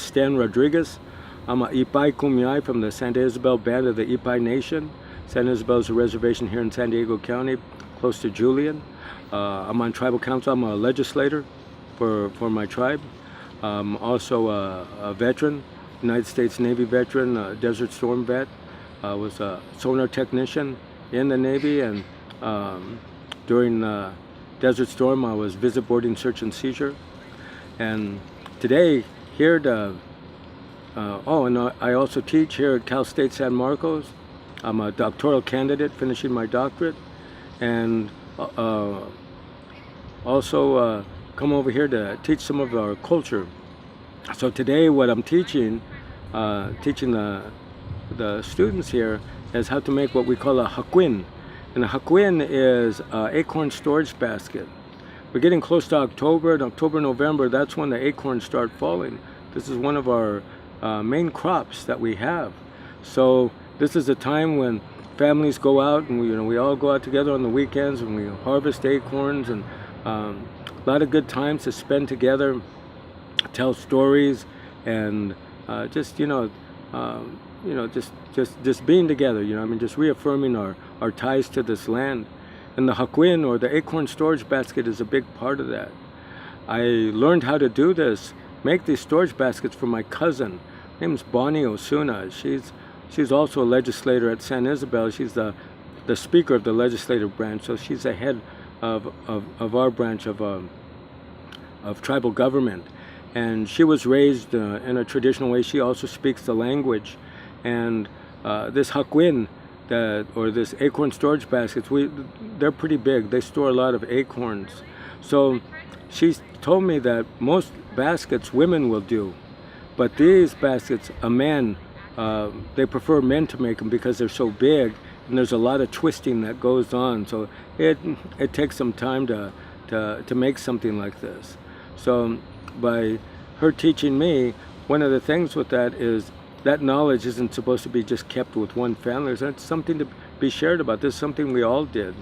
Stan Rodriguez. I'm a Ipai Kumeyaay from the Santa Isabel Band of the Ipai Nation. Santa Isabel is a reservation here in San Diego County, close to Julian. I'm on tribal council. I'm a legislator for my tribe. I'm also a veteran, United States Navy veteran, a Desert Storm vet. I was a sonar technician in the Navy, and during Desert Storm I was visit boarding search and seizure. And today here to and I also teach here at Cal State San Marcos. I'm a doctoral candidate finishing my doctorate, and also come over here to teach some of our culture. So today what I'm teaching the students here is how to make what we call a hakwin. And a hakwin is an acorn storage basket. We're getting close to October, and October, November, that's when the acorns start falling. This is one of our main crops that we have. So this is a time when families go out, and we all go out together on the weekends, and we harvest acorns, and a lot of good times to spend together, tell stories, and just being together. Just reaffirming our ties to this land. And the hakwin, or the acorn storage basket, is a big part of that. I learned how to do this, make these storage baskets, from my cousin. Her name's Bonnie Osuna. She's also a legislator at San Isabel. She's the speaker of the legislative branch, so she's the head of our branch of tribal government. And she was raised in a traditional way. She also speaks the language. And this hakwin, or this acorn storage baskets, they're pretty big. They store a lot of acorns. So she told me that most baskets women will do, but these baskets, a man, they prefer men to make them because they're so big, and there's a lot of twisting that goes on. So it takes some time to make something like this. So by her teaching me, one of the things with that is that knowledge isn't supposed to be just kept with one family. It's something to be shared about. This is something we all did.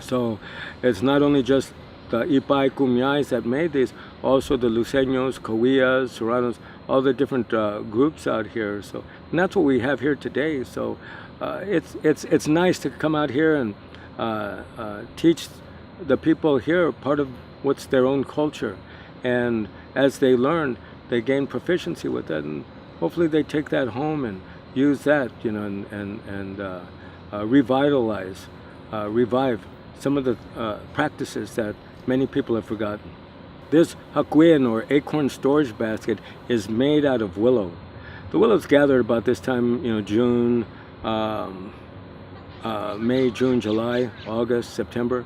So it's not only just the Ipai Kumeyaay that made these, also the Luceños, Cahuillas, Serranos, all the different groups out here. So, and that's what we have here today. So it's nice to come out here and teach the people here part of what's their own culture. And as they learn, they gain proficiency with it, and hopefully they take that home and use that, and revitalize, revive some of the practices that many people have forgotten. This hakwin, or acorn storage basket, is made out of willow. The willow's gathered about this time, June, May, June, July, August, September.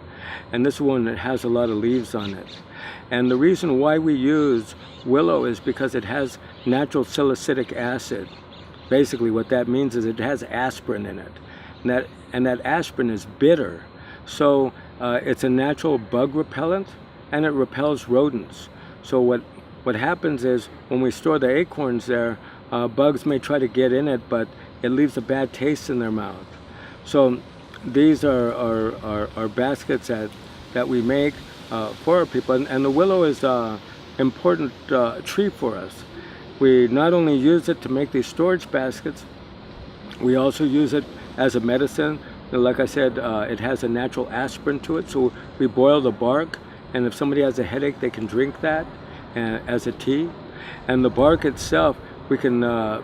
And this one, it has a lot of leaves on it. And the reason why we use willow is because it has natural salicylic acid. Basically what that means is it has aspirin in it. And that aspirin is bitter. So it's a natural bug repellent, and it repels rodents. So what happens is when we store the acorns there, bugs may try to get in it, but it leaves a bad taste in their mouth. So these are baskets that we make for our people, and the willow is an important tree for us. We not only use it to make these storage baskets, we also use it as a medicine. Like I said, it has a natural aspirin to it, so we boil the bark, and if somebody has a headache, they can drink that as a tea. And the bark itself, we can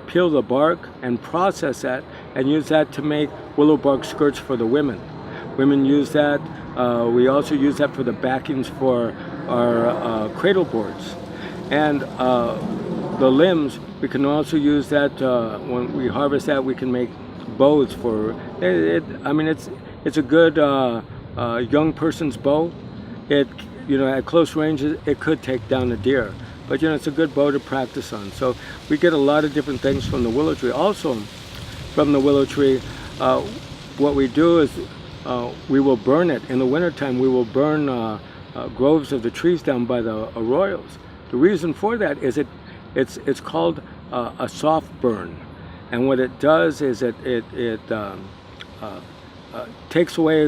peel the bark and process that and use that to make willow bark skirts for the women. Women use that. We also use that for the backings for our cradle boards. And the limbs, we can also use that when we harvest that. We can make bows for it. It's a good young person's bow. At close range, it could take down a deer, but it's a good bow to practice on. So we get a lot of different things from the willow tree. Also, from the willow tree, what we do is we will burn it in the wintertime. We will burn groves of the trees down by the arroyos. The reason for that is it's called a soft burn, and what it does is it takes away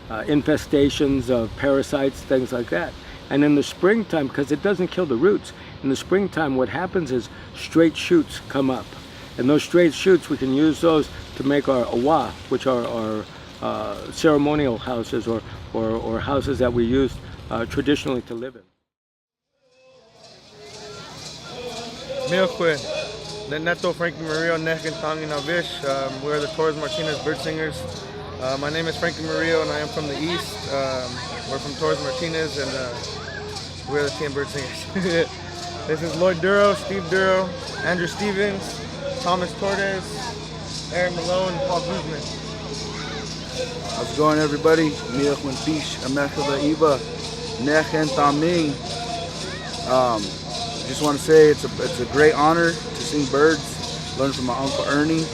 infestations of parasites, things like that. And in the springtime, because it doesn't kill the roots, in the springtime, what happens is straight shoots come up. And those straight shoots, we can use those to make our awa, which are our ceremonial houses or houses that we use traditionally to live in. Milquin, Neto Frankie Murillo, Nekin Tangi Navish. We're the Torres Martinez Bird Singers. My name is Frankie Murillo and I am from the East. We're from Torres Martinez and we're the team Bird Singers. This is Lloyd Duro, Steve Duro, Andrew Stevens, Thomas Torres, Aaron Malone, and Paul Guzman. How's it going, everybody? Milquin Pish, Amekala Iba, Nechen Taming. Just want to say it's a great honor to sing birds. Learned from my Uncle Ernie,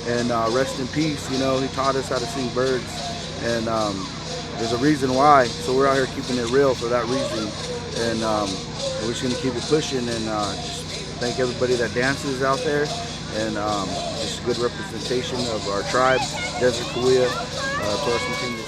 and rest in peace. You know, he taught us how to sing birds, and there's a reason why. So we're out here keeping it real for that reason, and we're just gonna keep it pushing. And just thank everybody that dances out there, and just a good representation of our tribe, Desert Cahuilla, Torres Martinez.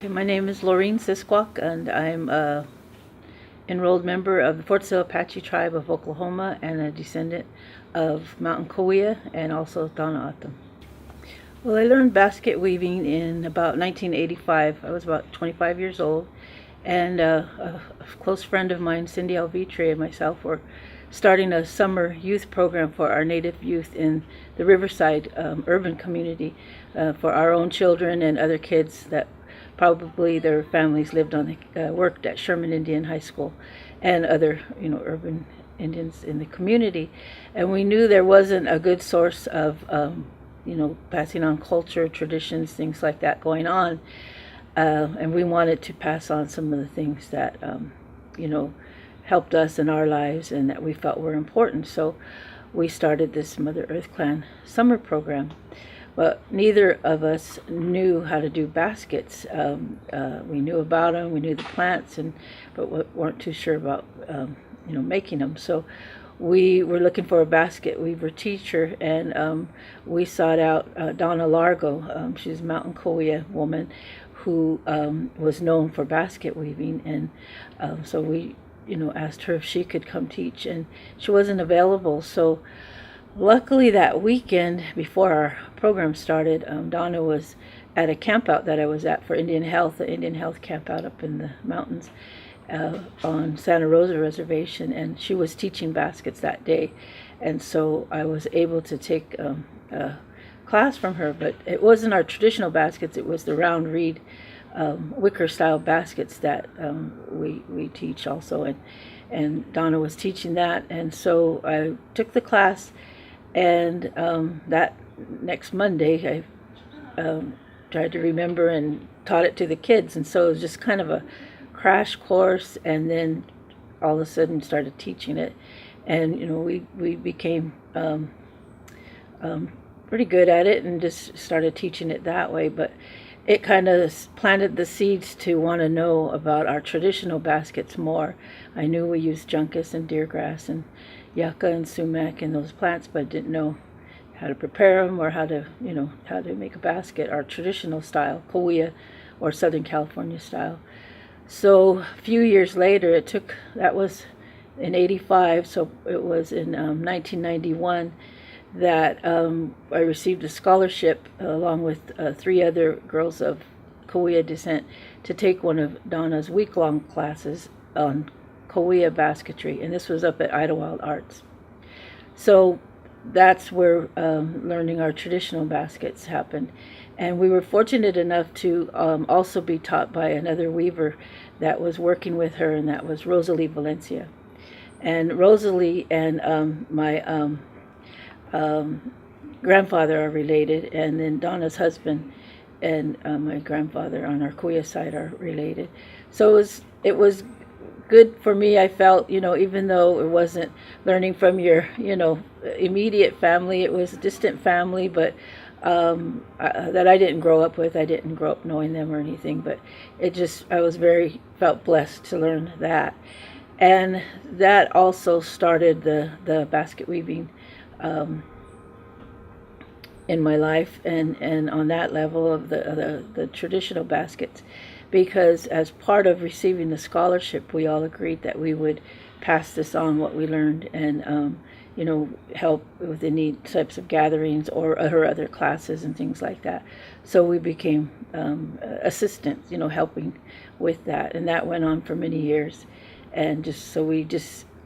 My name is Laureen Sisquak, and I'm a enrolled member of the Fort Sill Apache Tribe of Oklahoma and a descendant of Mountain Cahuilla and also Donna Atom. Well, I learned basket weaving in about 1985. I was about 25 years old, and a close friend of mine, Cindy Alvitre, and myself were starting a summer youth program for our Native youth in the Riverside urban community for our own children and other kids that probably their families lived on worked at Sherman Indian High School and other urban Indians in the community. And we knew there wasn't a good source of passing on culture, traditions, things like that going on, and we wanted to pass on some of the things that helped us in our lives and that we felt were important. So we started this Mother Earth Clan summer program. But neither of us knew how to do baskets. We knew about them, we knew the plants, but weren't too sure about making them. So we were looking for a basket weaver teacher, and we sought out Donna Largo. She's a Mountain Cahuilla woman who was known for basket weaving, and so we asked her if she could come teach, and she wasn't available. So luckily that weekend before our program started, Donna was at a campout that I was at for Indian Health, the Indian Health campout up in the mountains on Santa Rosa Reservation, and she was teaching baskets that day. And so I was able to take a class from her, but it wasn't our traditional baskets, it was the round reed wicker style baskets that we teach also, and Donna was teaching that, and so I took the class, and that next Monday I tried to remember and taught it to the kids, and so it was just kind of a crash course, and then all of a sudden started teaching it, and we became pretty good at it and just started teaching it that way. But it kind of planted the seeds to want to know about our traditional baskets more. I knew we used juncus and deergrass and yucca and sumac and those plants, but I didn't know how to prepare them or how to make a basket, our traditional style, Cahuilla or Southern California style. So a few years later, that was in '85, so it was in 1991 that I received a scholarship along with 3 other girls of Cahuilla descent to take one of Donna's week-long classes on Cahuilla basketry, and this was up at Idlewild Arts. So that's where learning our traditional baskets happened. And we were fortunate enough to also be taught by another weaver that was working with her, and that was Rosalie Valencia. And Rosalie and my grandfather are related, and then Donna's husband and my grandfather on our Cahuilla side are related. So it was good for me. I felt, even though it wasn't learning from your, immediate family, it was a distant family, but that I didn't grow up with. I didn't grow up knowing them or anything, but I felt blessed to learn that. And that also started the basket weaving in my life, and on that level of the traditional baskets, because as part of receiving the scholarship, we all agreed that we would pass this on, what we learned, and help with any types of gatherings or her other classes and things like that. So we became assistants, helping with that, and that went on for many years. And we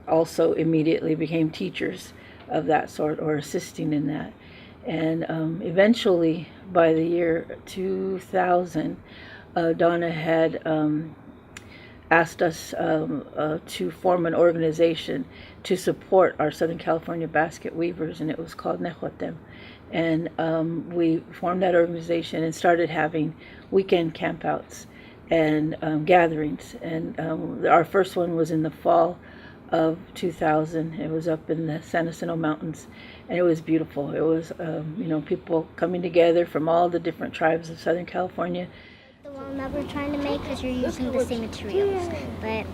also immediately became teachers of that sort, or assisting in that. And eventually, by the year 2000, Donna had asked us to form an organization to support our Southern California basket weavers, and it was called Nejotem. And we formed that organization and started having weekend campouts and gatherings. And our first one was in the fall of 2000. It was up in the San Jacinto Mountains, and it was beautiful. It was, people coming together from all the different tribes of Southern California. The one that we're trying to make, because you're using the same materials, but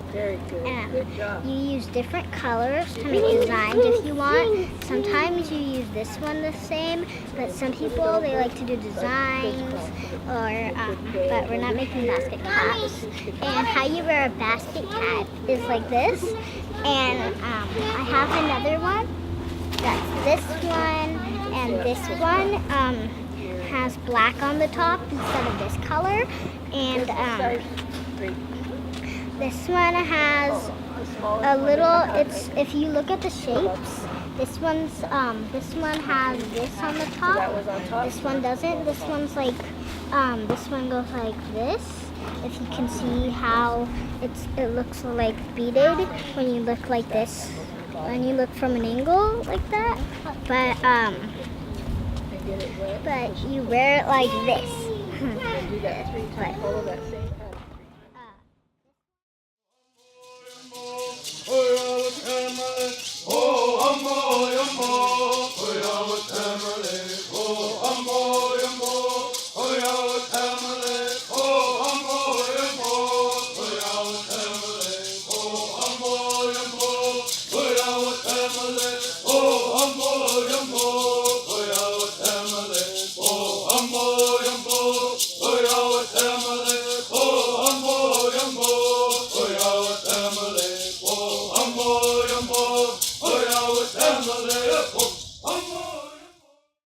you use different colors to make designs if you want. Sometimes you use this one the same, but some people, they like to do designs, but we're not making basket caps. And how you wear a basket cap is like this, and I have another one, that's this one, and this one has black on the top instead of this color, and this one has a little, if you look at the shapes, this one has this on the top, this one doesn't, this one's like, this one goes like this, if you can see how it looks like beaded when you look like this, when you look from an angle like that, but you wear it like this.